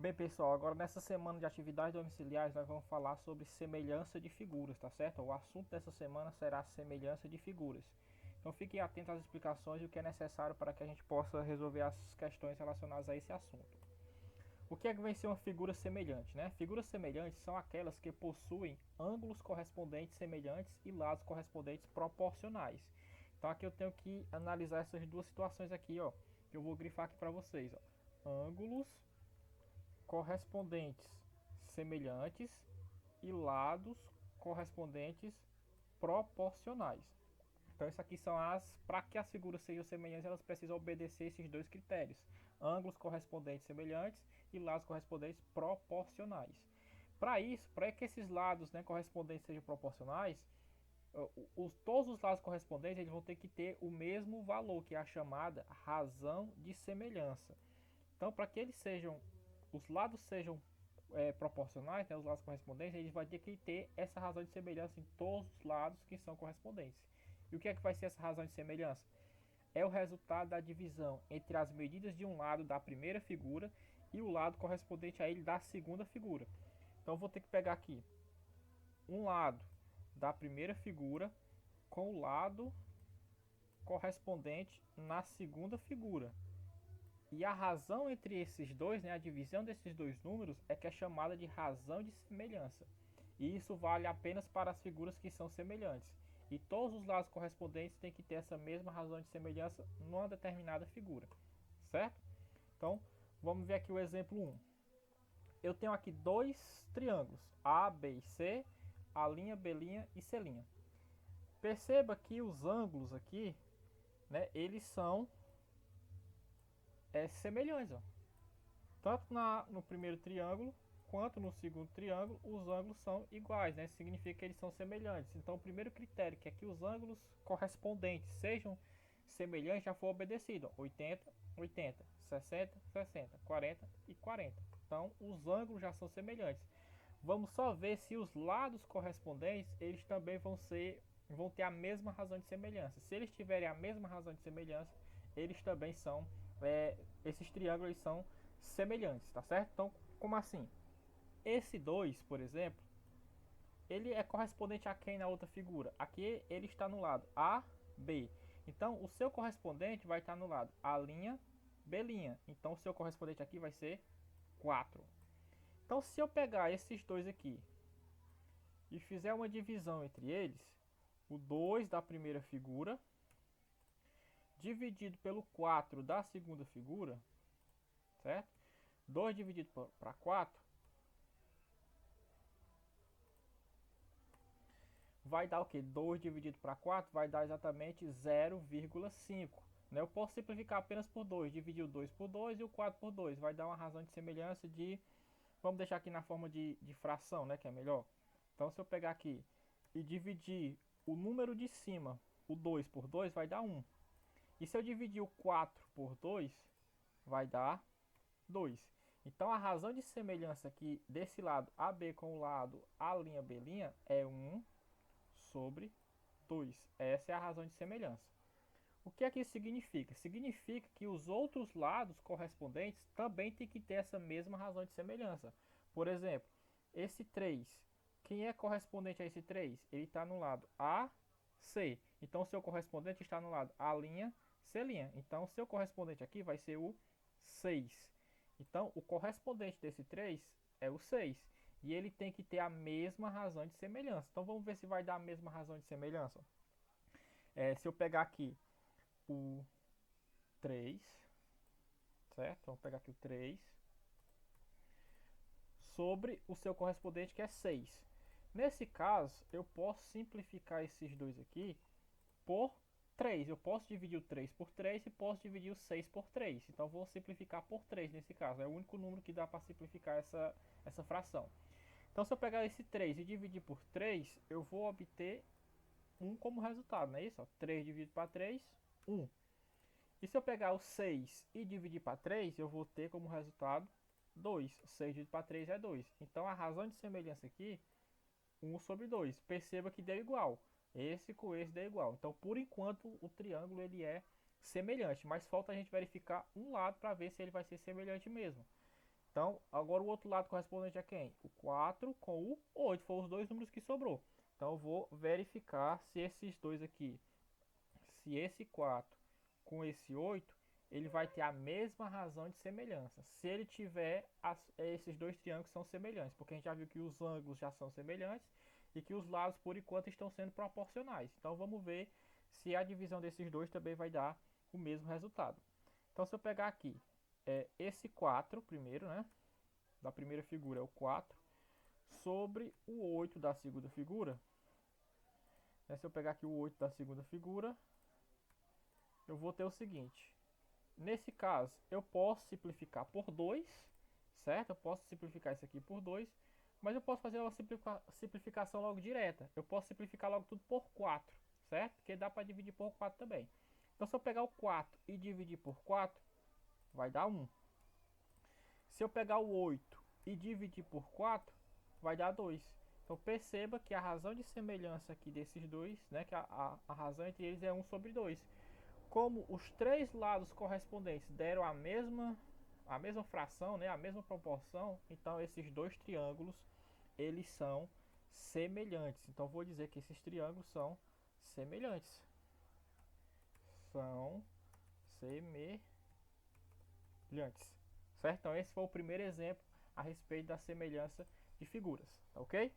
Bem, pessoal, agora nessa semana de atividades domiciliares nós vamos falar sobre semelhança de figuras, tá certo? O assunto dessa semana será semelhança de figuras. Então fiquem atentos às explicações e o que é necessário para que a gente possa resolver as questões relacionadas a esse assunto. O que é que vai ser uma figura semelhante, né? Figuras semelhantes são aquelas que possuem ângulos correspondentes semelhantes e lados correspondentes proporcionais. Então aqui eu tenho que analisar essas duas situações aqui, ó, que eu vou grifar aqui para vocês, ó. Ângulos correspondentes semelhantes e lados correspondentes proporcionais. Então isso aqui são para que as figuras sejam semelhantes, elas precisam obedecer esses dois critérios: ângulos correspondentes semelhantes e lados correspondentes proporcionais. Para isso, para que esses lados, né, correspondentes sejam proporcionais, todos os lados correspondentes eles vão ter que ter o mesmo valor, que é a chamada razão de semelhança. Então, para que eles sejam, os lados sejam proporcionais, né, os lados correspondentes, eles vão ter que ter essa razão de semelhança em todos os lados que são correspondentes. E o que é que vai ser essa razão de semelhança? É o resultado da divisão entre as medidas de um lado da primeira figura e o lado correspondente a ele da segunda figura. Então, eu vou ter que pegar aqui um lado da primeira figura com o lado correspondente na segunda figura. E a razão entre esses dois, né, a divisão desses dois números, é que é chamada de razão de semelhança. E isso vale apenas para as figuras que são semelhantes. E todos os lados correspondentes têm que ter essa mesma razão de semelhança numa determinada figura. Certo? Então, vamos ver aqui o exemplo 1. Eu tenho aqui dois triângulos, A, B e C, A', B' e C'. Perceba que os ângulos aqui, né, eles são semelhantes, ó. Tanto no primeiro triângulo quanto no segundo triângulo, os ângulos são iguais, né? Significa que eles são semelhantes. Então, o primeiro critério, que é que os ângulos correspondentes sejam semelhantes, já foi obedecido. 80, 80, 60, 60, 40 e 40. Então, os ângulos já são semelhantes. Vamos só ver se os lados correspondentes, eles também vão ter a mesma razão de semelhança. Se eles tiverem a mesma razão de semelhança, eles também são, esses triângulos são semelhantes, tá certo? Então, como assim? Esse 2, por exemplo, ele é correspondente a quem na outra figura? Aqui ele está no lado A, B. Então, o seu correspondente vai estar no lado A', B'. Então, o seu correspondente aqui vai ser 4. Então, se eu pegar esses dois aqui e fizer uma divisão entre eles, o 2 da primeira figura dividido pelo 4 da segunda figura, certo? 2 dividido para 4 vai dar o que? 2 dividido para 4 vai dar exatamente 0,5. Né? Eu posso simplificar apenas por 2, dividir o 2 por 2 e o 4 por 2. Vai dar uma razão de semelhança de... Vamos deixar aqui na forma de fração, né? Que é melhor. Então, se eu pegar aqui e dividir o número de cima, o 2 por 2, vai dar 1. E se eu dividir o 4 por 2, vai dar 2. Então, a razão de semelhança aqui desse lado AB com o lado A', B' é 1 sobre 2. Essa é a razão de semelhança. O que é que isso significa? Significa que os outros lados correspondentes também têm que ter essa mesma razão de semelhança. Por exemplo, esse 3, quem é correspondente a esse 3? Ele está no lado A, C. Então, o seu correspondente está no lado A', C'. Então, o seu correspondente aqui vai ser o 6. Então, o correspondente desse 3 é o 6. E ele tem que ter a mesma razão de semelhança. Então, vamos ver se vai dar a mesma razão de semelhança. Se eu pegar aqui o 3, certo? Vamos pegar aqui o 3 sobre o seu correspondente que é 6. Nesse caso, eu posso simplificar esses dois aqui por 3. Eu posso dividir o 3 por 3 e posso dividir o 6 por 3. Então, vou simplificar por 3 nesse caso. É o único número que dá para simplificar essa fração. Então, se eu pegar esse 3 e dividir por 3, eu vou obter 1 como resultado, não é isso? 3 dividido para 3, 1. E se eu pegar o 6 e dividir para 3, eu vou ter como resultado 2. 6 dividido para 3 é 2. Então, a razão de semelhança aqui, 1 sobre 2. Perceba que deu igual. Esse com esse deu igual. Então, por enquanto, o triângulo ele é semelhante. Mas falta a gente verificar um lado para ver se ele vai ser semelhante mesmo. Então, agora o outro lado correspondente a quem? O 4 com o 8, foram os dois números que sobrou. Então, eu vou verificar se esses dois aqui, se esse 4 com esse 8, ele vai ter a mesma razão de semelhança. Se ele tiver, esses dois triângulos são semelhantes, porque a gente já viu que os ângulos já são semelhantes e que os lados, por enquanto, estão sendo proporcionais. Então, vamos ver se a divisão desses dois também vai dar o mesmo resultado. Então, se eu pegar aqui esse 4 primeiro, né? Da primeira figura é o 4, sobre o 8 da segunda figura. Né, se eu pegar aqui o 8 da segunda figura, eu vou ter o seguinte. Nesse caso, eu posso simplificar por 2, certo? Eu posso simplificar isso aqui por 2, mas eu posso fazer uma simplificação logo direta. Eu posso simplificar logo tudo por 4, certo? Porque dá para dividir por 4 também. Então, se eu pegar o 4 e dividir por 4, vai dar 1. Se eu pegar o 8 e dividir por 4, vai dar 2. Então perceba que a razão de semelhança aqui desses dois, né, que a razão entre eles é 1 sobre 2. Como os três lados correspondentes deram a mesma fração, né, a mesma proporção, então esses dois triângulos, eles são semelhantes. Então vou dizer que esses triângulos são semelhantes. São semelhantes. Certo? Então esse foi o primeiro exemplo a respeito da semelhança de figuras, tá ok?